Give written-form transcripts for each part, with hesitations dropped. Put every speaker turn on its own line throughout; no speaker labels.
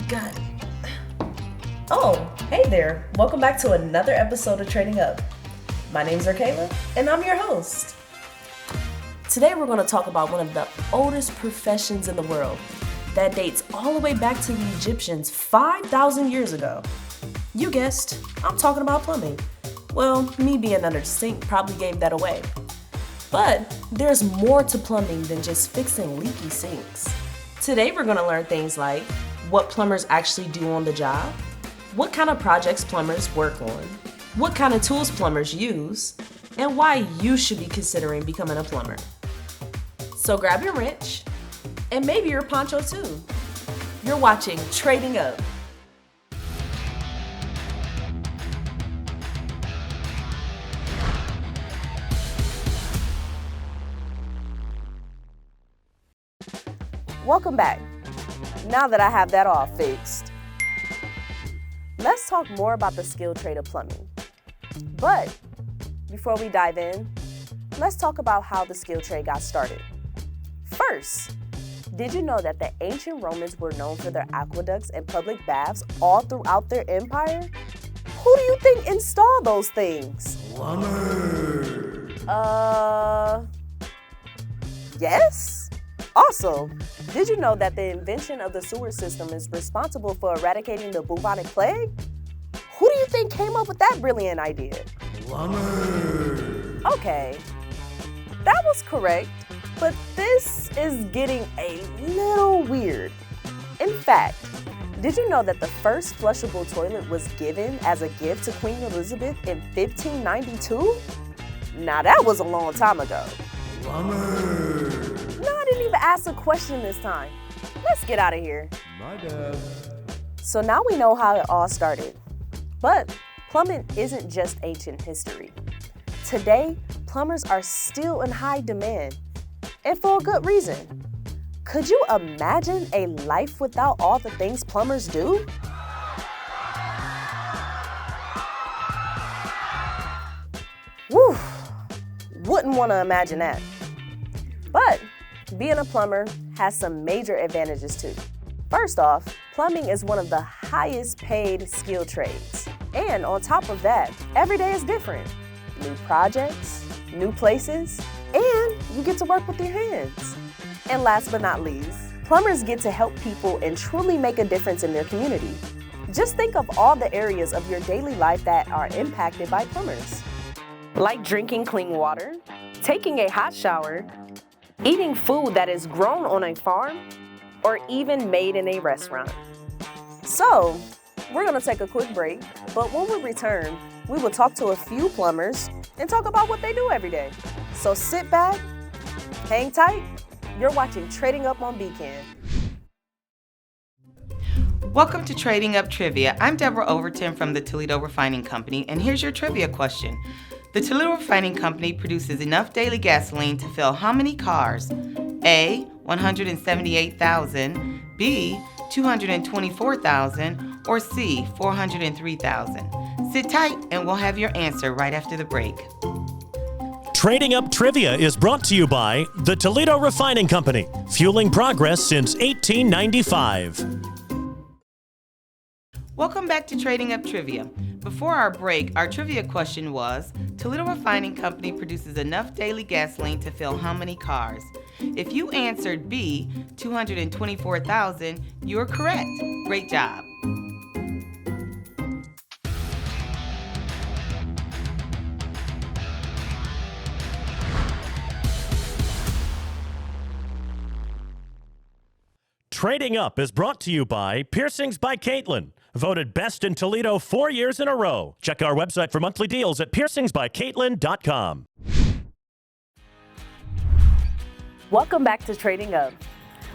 God. Oh, hey there. Welcome back to another episode of Trading Up. My name's Rickayla, and I'm your host. Today we're going to talk about one of the oldest professions in the world that dates all the way back to the Egyptians 5,000 years ago. You guessed, I'm talking about plumbing. Well, me being under the sink probably gave that away. But there's more to plumbing than just fixing leaky sinks. Today we're going to learn things like what plumbers actually do on the job, what kind of projects plumbers work on, what kind of tools plumbers use, and why you should be considering becoming a plumber. So grab your wrench, and maybe your poncho too. You're watching Trading Up. Welcome back. Now that I have that all fixed, let's talk more about the skilled trade of plumbing. But before we dive in, let's talk about how the skilled trade got started. First, did you know that the ancient Romans were known for their aqueducts and public baths all throughout their empire? Who do you think installed those things?
Plumber.
Yes? Also, did you know that the invention of the sewer system is responsible for eradicating the bubonic plague? Who do you think came up with that brilliant idea?
Plumber.
Okay, that was correct, but this is getting a little weird. In fact, did you know that the first flushable toilet was given as a gift to Queen Elizabeth in 1592? Now that was a long time ago.
Plumber.
No, I didn't even ask a question this time. Let's get out of here.
My bad.
So now we know how it all started. But plumbing isn't just ancient history. Today, plumbers are still in high demand, and for a good reason. Could you imagine a life without all the things plumbers do? Whew, wouldn't want to imagine that. But being a plumber has some major advantages too. First off, plumbing is one of the highest paid skilled trades. And on top of that, every day is different. New projects, new places, and you get to work with your hands. And last but not least, plumbers get to help people and truly make a difference in their community. Just think of all the areas of your daily life that are impacted by plumbers. Like drinking clean water, taking a hot shower, eating food that is grown on a farm, or even made in a restaurant. So, we're gonna take a quick break, but when we return, we will talk to a few plumbers and talk about what they do every day. So sit back, hang tight, you're watching Trading Up on Beacon.
Welcome to Trading Up Trivia. I'm Deborah Overton from the Toledo Refining Company, and here's your trivia question. The Toledo Refining Company produces enough daily gasoline to fill how many cars? A, 178,000, B, 224,000, or C, 403,000. Sit tight and we'll have your answer right after the break.
Trading Up Trivia is brought to you by the Toledo Refining Company, fueling progress since 1895.
Welcome back to Trading Up Trivia. Before our break, our trivia question was, Toledo Refining Company produces enough daily gasoline to fill how many cars? If you answered B, 224,000, you're correct. Great job.
Trading Up is brought to you by Piercings by Caitlin, voted best in Toledo 4 years in a row. Check our website for monthly deals at piercingsbycaitlin.com.
Welcome back to Trading Up.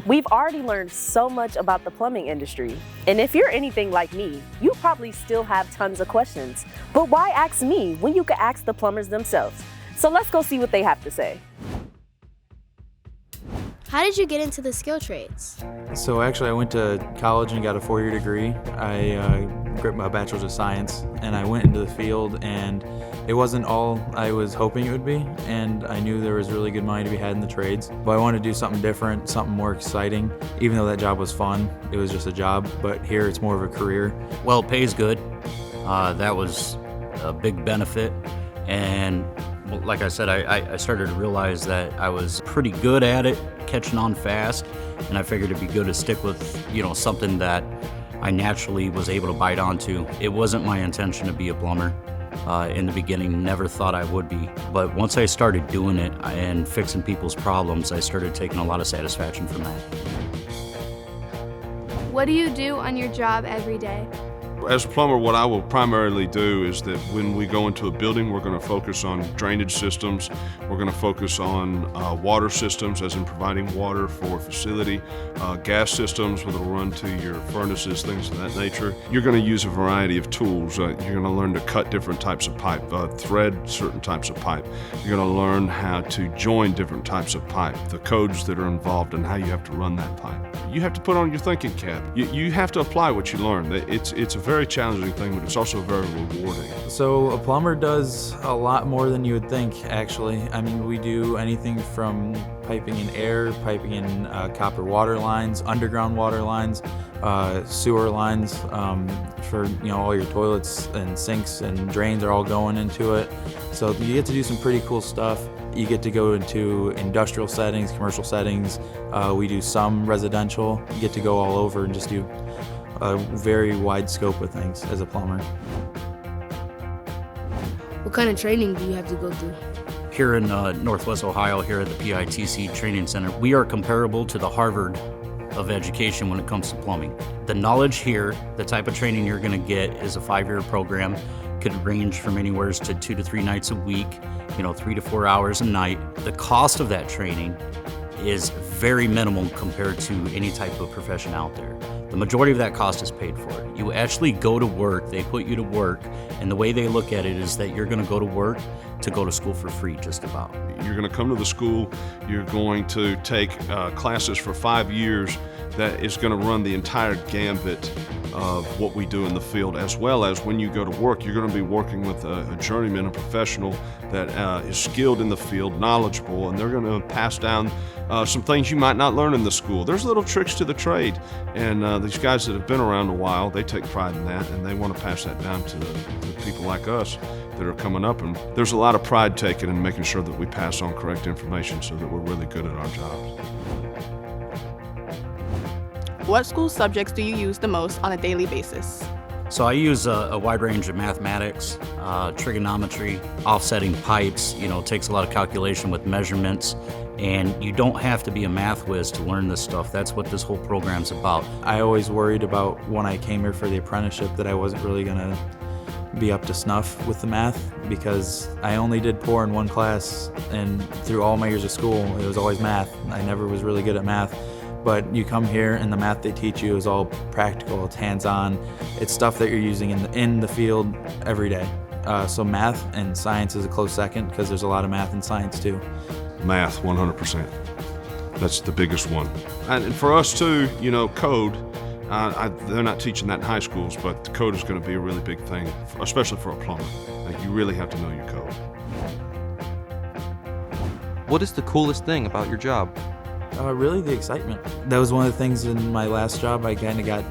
We've already learned so much about the plumbing industry. And if you're anything like me, you probably still have tons of questions. But why ask me when you could ask the plumbers themselves? So let's go see what they have to say.
How did you get into the skill trades?
So actually I went to college and got a 4-year degree. I
my bachelor's of science, and I went into the field, and it wasn't all I was hoping it would be, and I knew there was really good money to be had in the trades. But I wanted to do something different, something more exciting. Even though that job was fun, it was just a job, but here it's more of a career.
Well, it pays good. That was a big benefit, and like I said, I started to realize that I was pretty good at it, catching on fast, and I figured it'd be good to stick with, something that I naturally was able to bite onto. It wasn't my intention to be a plumber. In the beginning, never thought I would be. But once I started doing it and fixing people's problems, I started taking a lot of satisfaction from that.
What do you do on your job every day?
As a plumber, what I will primarily do is that when we go into a building, we're going to focus on drainage systems. We're going to focus on water systems, as in providing water for a facility, gas systems, whether it'll run to your furnaces, things of that nature. You're going to use a variety of tools. You're going to learn to cut different types of pipe, thread certain types of pipe. You're going to learn how to join different types of pipe, the codes that are involved and how you have to run that pipe. You have to put on your thinking cap. You have to apply what you learn. It's a very challenging thing, but it's also very rewarding.
So a plumber does a lot more than you would think, actually. I mean, we do anything from piping in air, piping in copper water lines, underground water lines, sewer lines for all your toilets and sinks and drains are all going into it. So you get to do some pretty cool stuff. You get to go into industrial settings, commercial settings. We do some residential. You get to go all over and just do a very wide scope of things as a plumber.
What kind of training do you have to go through?
Here in Northwest Ohio, here at the PITC Training Center, we are comparable to the Harvard of education when it comes to plumbing. The knowledge here, the type of training you're going to get is a 5-year program. Could range from anywhere to 2 to 3 nights a week, 3 to 4 hours a night. The cost of that training is very minimal compared to any type of profession out there. The majority of that cost is paid for. You actually go to work, they put you to work, and the way they look at it is that you're going to go to work to go to school for free, just about.
You're going to come to the school, you're going to take classes for 5 years that is going to run the entire gambit of what we do in the field, as well as when you go to work, you're going to be working with a journeyman, a professional that is skilled in the field, knowledgeable, and they're going to pass down some things you might not learn in the school. There's little tricks to the trade, and these guys that have been around a while, they take pride in that, and they want to pass that down to the people like us that are coming up. And there's a lot of pride taken in making sure that we pass on correct information so that we're really good at our jobs.
What school subjects do you use the most on a daily basis?
So I use a wide range of mathematics, trigonometry, offsetting pipes. It takes a lot of calculation with measurements, and you don't have to be a math whiz to learn this stuff. That's what this whole program's about.
I always worried about when I came here for the apprenticeship that I wasn't really gonna be up to snuff with the math, because I only did poor in one class, and through all my years of school it was always math. I never was really good at math. But you come here and the math they teach you is all practical, it's hands-on, it's stuff that you're using in the field every day. So math and science is a close second, because there's a lot of math and science too.
Math, 100%. That's the biggest one. And for us too, code, they're not teaching that in high schools, but the code is going to be a really big thing, especially for a plumber. You really have to know your code.
What is the coolest thing about your job?
Really the excitement. That was one of the things in my last job. I kind of got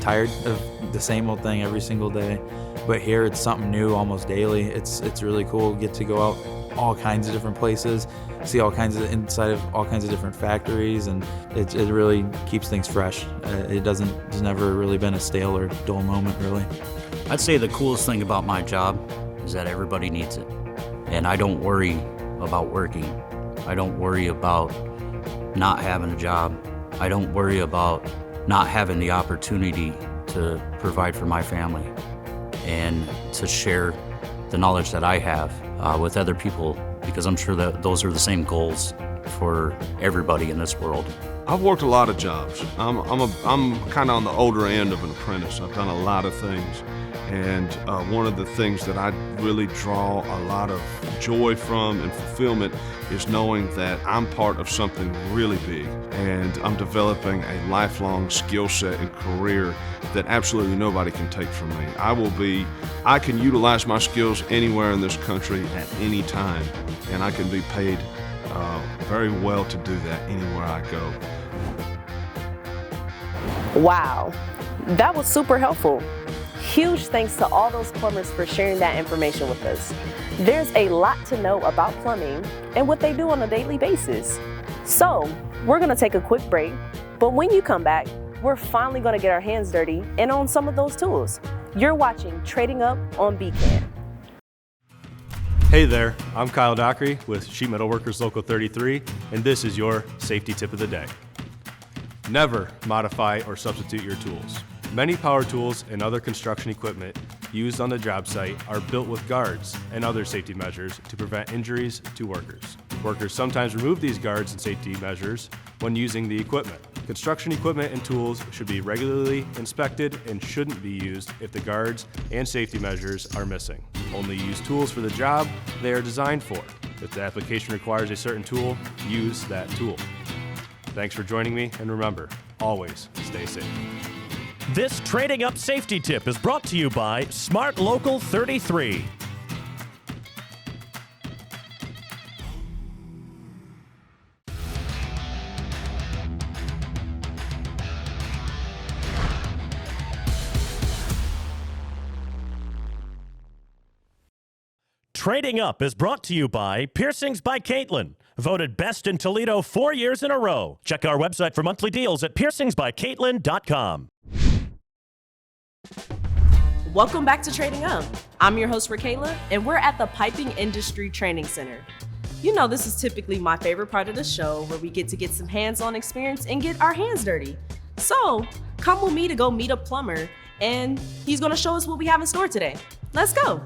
tired of the same old thing every single day, but here it's something new almost daily. It's really cool. Get to go out all kinds of different places, see all kinds of inside of all kinds of different factories, and it really keeps things fresh. There's never really been a stale or dull moment, really.
I'd say the coolest thing about my job is that everybody needs it, and I don't worry about working. I don't worry about not having a job. I don't worry about not having the opportunity to provide for my family and to share the knowledge that I have with other people, because I'm sure that those are the same goals for everybody in this world.
I've worked a lot of jobs. I'm kind of on the older end of an apprentice. I've done a lot of things. And one of the things that I really draw a lot of joy from and fulfillment is knowing that I'm part of something really big, and I'm developing a lifelong skill set and career that absolutely nobody can take from me. I can utilize my skills anywhere in this country at any time, and I can be paid very well to do that anywhere I go.
Wow, that was super helpful. Huge thanks to all those plumbers for sharing that information with us. There's a lot to know about plumbing and what they do on a daily basis. So, we're gonna take a quick break, but when you come back, we're finally gonna get our hands dirty and on some of those tools. You're watching Trading Up on BCAN.
Hey there, I'm Kyle Dockery with Sheet Metal Workers Local 33, and this is your safety tip of the day. Never modify or substitute your tools. Many power tools and other construction equipment used on the job site are built with guards and other safety measures to prevent injuries to workers. Workers sometimes remove these guards and safety measures when using the equipment. Construction equipment and tools should be regularly inspected and shouldn't be used if the guards and safety measures are missing. Only use tools for the job they are designed for. If the application requires a certain tool, use that tool. Thanks for joining me, and remember, always stay safe.
This Trading Up safety tip is brought to you by Smart Local 33. Trading Up is brought to you by Piercings by Caitlin, voted best in Toledo 4 years in a row. Check our website for monthly deals at piercingsbycaitlin.com.
Welcome back to Trading Up. I'm your host, Rickayla, and we're at the Piping Industry Training Center. You know, this is typically my favorite part of the show, where we get to get some hands-on experience and get our hands dirty. So, come with me to go meet a plumber, and he's gonna show us what we have in store today. Let's go.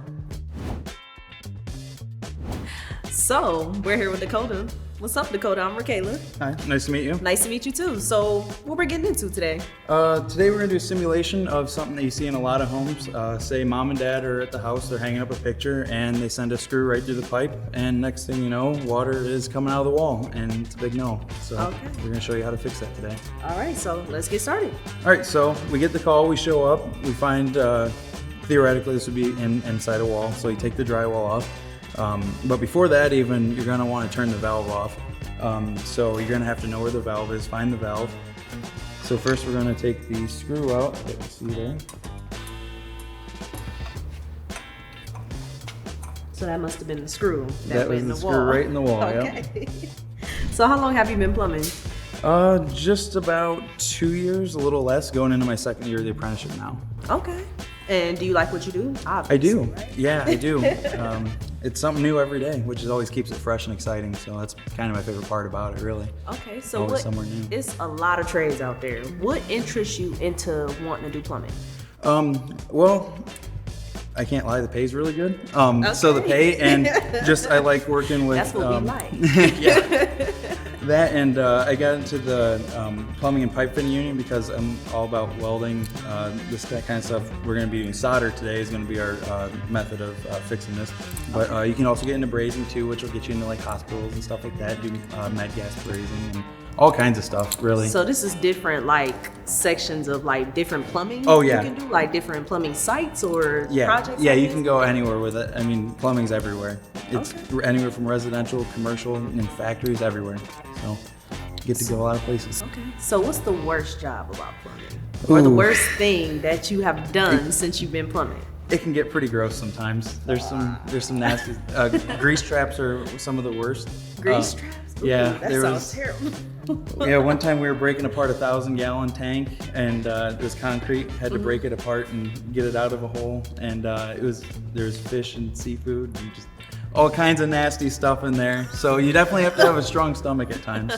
So, we're here with Dakota. What's up, Dakota? I'm Rickayla.
Hi, nice to meet you.
Nice to meet you too. So, what we're getting into today?
Today we're gonna do a simulation of something that you see in a lot of homes. Say mom and dad are at the house, they're hanging up a picture, and they send a screw right through the pipe, and next thing you know, water is coming out of the wall, and it's a big no. So we're gonna show you how to fix that today.
All right, so let's get started.
All right, so we get the call, we show up, we find, theoretically this would be inside a wall, so you take the drywall off. But before that even, you're gonna wanna turn the valve off. So you're gonna have to know where the valve is, find the valve. So first we're gonna take the screw out that you see there.
So that must have been the screw
that was
in
the
the
screw
wall.
right in the wall,
Okay.
Yep.
So how long have you been plumbing?
Just about 2 years, a little less, going into my second year of the apprenticeship now.
Okay. And do you like what you do? Obviously,
I do.
right?
Yeah, I do. It's something new every day, which always keeps it fresh and exciting. So that's kind of my favorite part about it, really.
Okay, so
always somewhere new.
It's a lot of trades out there. What interests you into wanting to do plumbing?
Well, I can't lie, the pay's really good. So the pay and just I like working with.
That's what we like.
Yeah. That and I got into the plumbing and pipe fitting union because I'm all about welding, that kind of stuff. We're going to be doing solder today is going to be our method of fixing this. But you can also get into brazing too, which will get you into like hospitals and stuff like that, do med gas brazing and all kinds of stuff, really.
So this is different like sections of like different plumbing
Oh, yeah.
you can do? Like different plumbing sites or
Yeah,
projects?
yeah,
like
you
this?
can go anywhere with it. I mean, plumbing's everywhere. It's anywhere from residential, commercial, and factories everywhere. So you get to go a lot of places.
Okay. So what's the worst job about plumbing? Or the worst thing that you have done since you've been plumbing?
It can get pretty gross sometimes. There's some nasty grease traps are some of the worst.
Grease traps? Ooh,
Yeah,
that
there
sounds
was.
terrible.
Yeah, one time we were breaking apart a 1,000-gallon tank, and this concrete had to break it apart and get it out of a hole. And there's fish and seafood and just all kinds of nasty stuff in there. So you definitely have to have a strong stomach at times.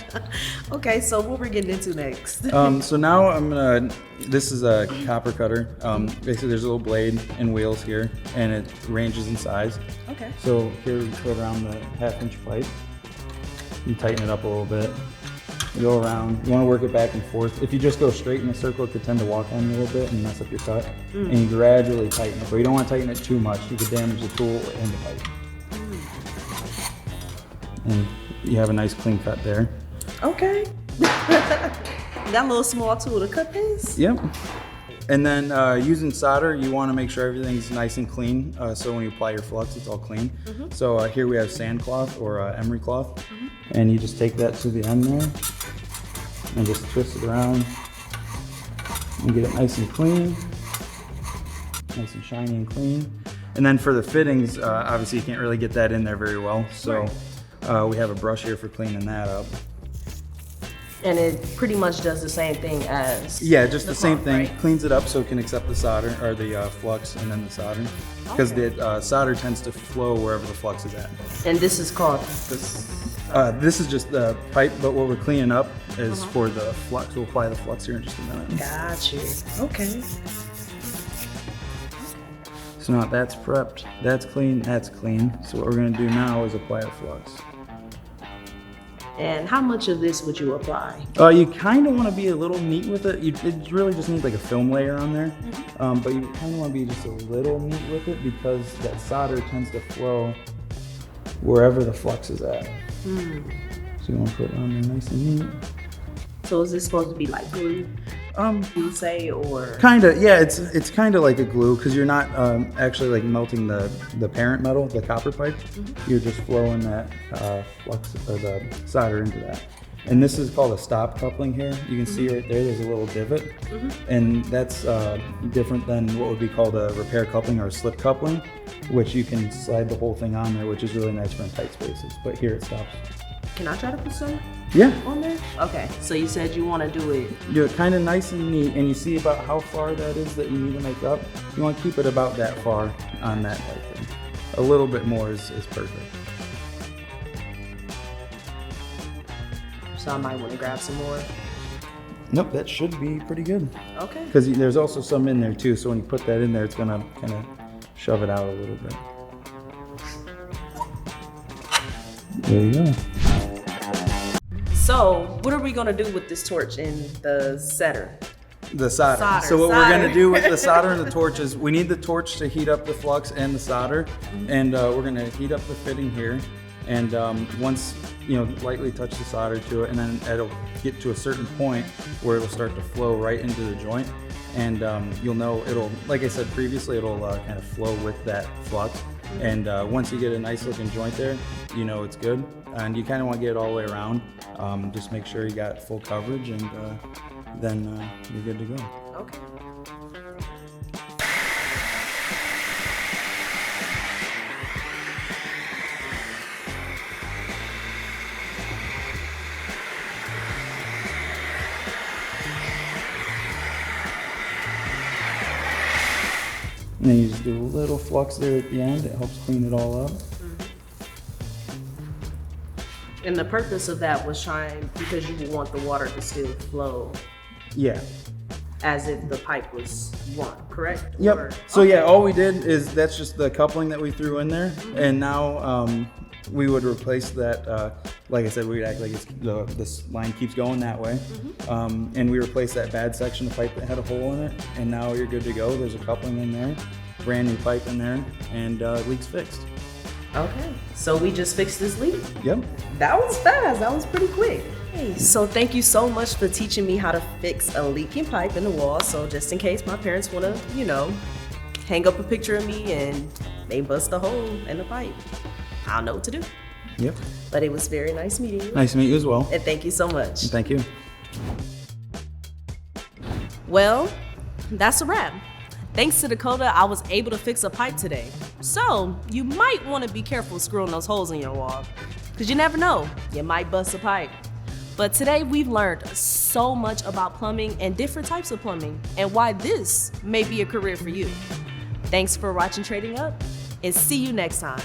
Okay, so what we're getting into next?
So now this is a copper cutter. Basically there's a little blade and wheels here, and it ranges in size.
Okay.
So here we put around the 1/2-inch pipe. You tighten it up a little bit. go around. You want to work it back and forth. If you just go straight in a circle, it could tend to walk on you a little bit and mess up your cut. And you gradually tighten it, but you don't want to tighten it too much. You could damage the tool and the pipe. And you have a nice clean cut there.
Okay. Got a little small tool to cut this?
Yep. And then using solder, you want to make sure everything's nice and clean. So when you apply your flux, it's all clean. So here we have sand cloth or emery cloth. And you just take that to the end there and just twist it around and get it nice and clean. Nice and shiny and clean. And then for the fittings, obviously you can't really get that in there very well. So we have a brush here for cleaning that up.
And it pretty much does the same thing as
just the same
cloth,
thing.
right?
Cleans it up so it can accept the solder or the flux and then the solder. Because the solder tends to flow wherever the flux is at.
And this is called
this is just the pipe, but what we're cleaning up is for the flux. We'll apply the flux here in just a minute.
Got you. Okay.
So now that's prepped, that's clean, that's clean. So what we're gonna do now is apply our flux.
And how much of this would you apply?
You kind of want to be a little neat with it. It really just needs like a film layer on there. But you kind of want to be just a little neat with it because that solder tends to flow wherever the flux is at. So you want to put it on there nice and neat.
So is this supposed to be like glue? You say, or
kind of, yeah. It's kind of like a glue because you're not actually like melting the parent metal, the copper pipe. You're just flowing that flux or the solder into that. And this is called a stop coupling here. You can see right there. There's a little divot, and that's different than what would be called a repair coupling or a slip coupling, which you can slide the whole thing on there, which is really nice for in tight spaces. But here it stops.
Can I try to put some on there? Okay, so you said you want to do it
kind of nice and neat, and you see about how far that is that you need to make up. You want to keep it about that far on that pipe thing. A little bit more is perfect.
So I might want to grab some more.
Nope, that should be pretty good.
Okay.
Because there's also some in there too, so when you put that in there, it's gonna kind of shove it out a little bit. There you go.
So what are we gonna do with this torch in the setter?
The solder. So what we're gonna do with the solder and the torch is we need the torch to heat up the flux and the solder, and we're gonna heat up the fitting here. And once lightly touch the solder to it, and then it'll get to a certain point where it'll start to flow right into the joint. And you'll know it'll, like I said previously, it'll kind of flow with that flux. And once you get a nice looking joint there, you know it's good. And you kind of want to get it all the way around. Just make sure you got full coverage, and then you're good to go.
Okay.
And then you just do a little flux there at the end. It helps clean it all up.
And the purpose of that was because you want the water to still flow.
Yeah.
As if the pipe was one, correct?
Yep.
Or,
so yeah, all we did is that's just the coupling that we threw in there, and now we would replace that. Like I said, we'd act like this line keeps going that way, and we replaced that bad section of pipe that had a hole in it, and now you're good to go. There's a coupling in there, brand new pipe in there, and leak's fixed.
Okay, so we just fixed this leak?
Yep.
That was fast, that was pretty quick. Hey, so thank you so much for teaching me how to fix a leaking pipe in the wall. So just in case my parents want to, hang up a picture of me and they bust a hole in the pipe, I'll know what to do.
Yep.
But it was very nice meeting you.
Nice to meet you as well.
And thank you so much.
Thank you.
Well, that's a wrap. Thanks to Dakota, I was able to fix a pipe today. So you might want to be careful screwing those holes in your wall, because you never know, you might bust a pipe. But today we've learned so much about plumbing and different types of plumbing and why this may be a career for you. Thanks for watching Trading Up, and see you next time.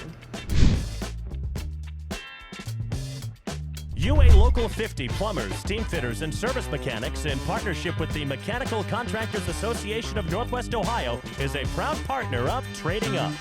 UA Local 50 plumbers, steam fitters, and service mechanics, in partnership with the Mechanical Contractors Association of Northwest Ohio, is a proud partner of Trading Up.